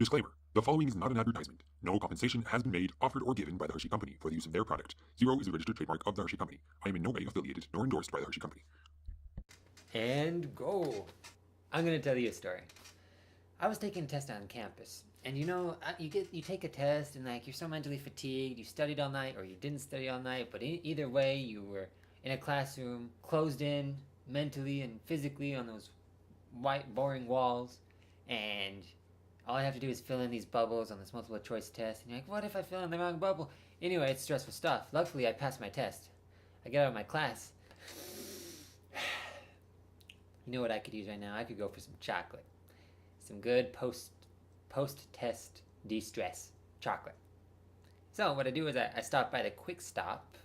Disclaimer. The following is not an advertisement. No compensation has been made, offered, or given by the Hershey Company for the use of their product. Zero is a registered trademark of the Hershey Company. I am in no way affiliated nor endorsed by the Hershey Company. And go. I'm going to tell you a story. I was taking a test on campus, and you take a test and like you're so mentally fatigued, you studied all night or you didn't study all night, but either way you were in a classroom, closed in mentally and physically on those white boring walls, and all I have to do is fill in these bubbles on this multiple choice test, and you're like, what if I fill in the wrong bubble? Anyway, it's stressful stuff. Luckily, I passed my test. I get out of my class. You know what I could use right now? I could go for some chocolate. Some good post-test de-stress chocolate. So what I do is I stop by the Quick Stop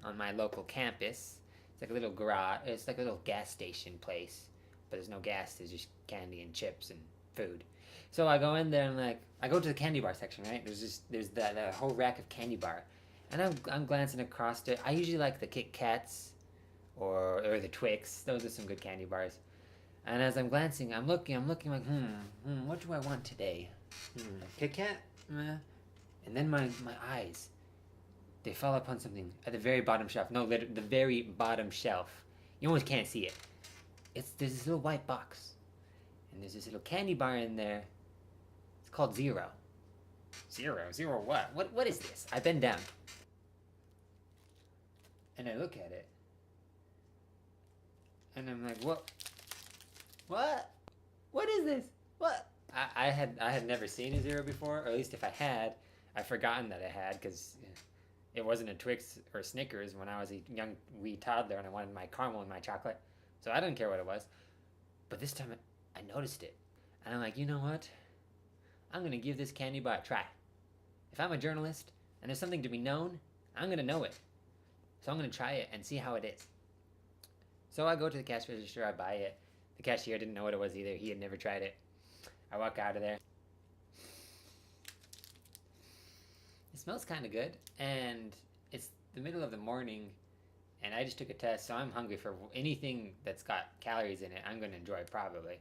on my local campus. It's like a little garage. It's like a little gas station place, but there's no gas. There's just candy and chips and food. So I go in there and I go to the candy bar section, right? There's that whole rack of candy bar, and I'm glancing across it. I usually like the Kit Kats or the Twix. Those are some good candy bars. And as I'm glancing, I'm looking like, what do I want today? Kit Kat? And then my eyes, they fall upon something at the very bottom shelf. No, the very bottom shelf. You almost can't see it. There's this little white box. And there's this little candy bar in there. It's called Zero. Zero what? What is this? I bend down. And I look at it. And I'm like, what? What is this? What? I had never seen a Zero before, or at least if I had, I've forgotten that I had, because it wasn't a Twix or Snickers when I was a young wee toddler and I wanted my caramel and my chocolate. So I didn't care what it was. But this time I noticed it. And I'm like, you know what? I'm going to give this candy bar a try. If I'm a journalist and there's something to be known, I'm going to know it. So I'm going to try it and see how it is. So I go to the cash register, I buy it. The cashier didn't know what it was either. He had never tried it. I walk out of there. It smells kind of good, and it's the middle of the morning, and I just took a test, so I'm hungry for anything that's got calories in it. I'm going to enjoy it probably.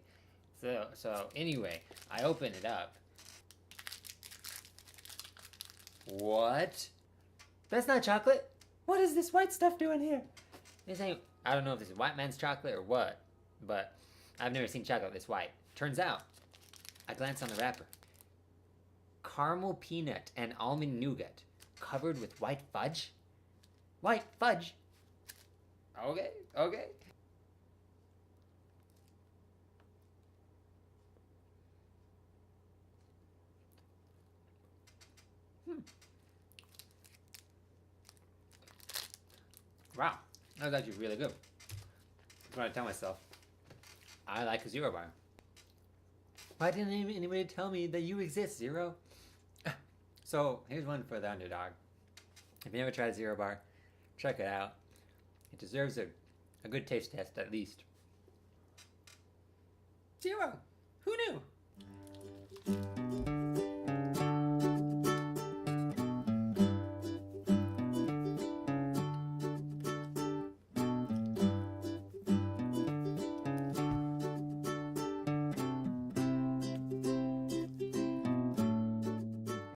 So anyway, I open it up. What? That's not chocolate. What is this white stuff doing here? This ain't, I don't know if this is white man's chocolate or what, but I've never seen chocolate this white. Turns out, I glance on the wrapper. Caramel peanut and almond nougat covered with white fudge? White fudge? Okay. Wow, that was actually really good. I'm trying to tell myself, I like a Zero bar. Why didn't anybody tell me that you exist, Zero? So, here's one for the underdog. If you never tried a Zero bar, check it out. It deserves a good taste test, at least. Zero! Who knew?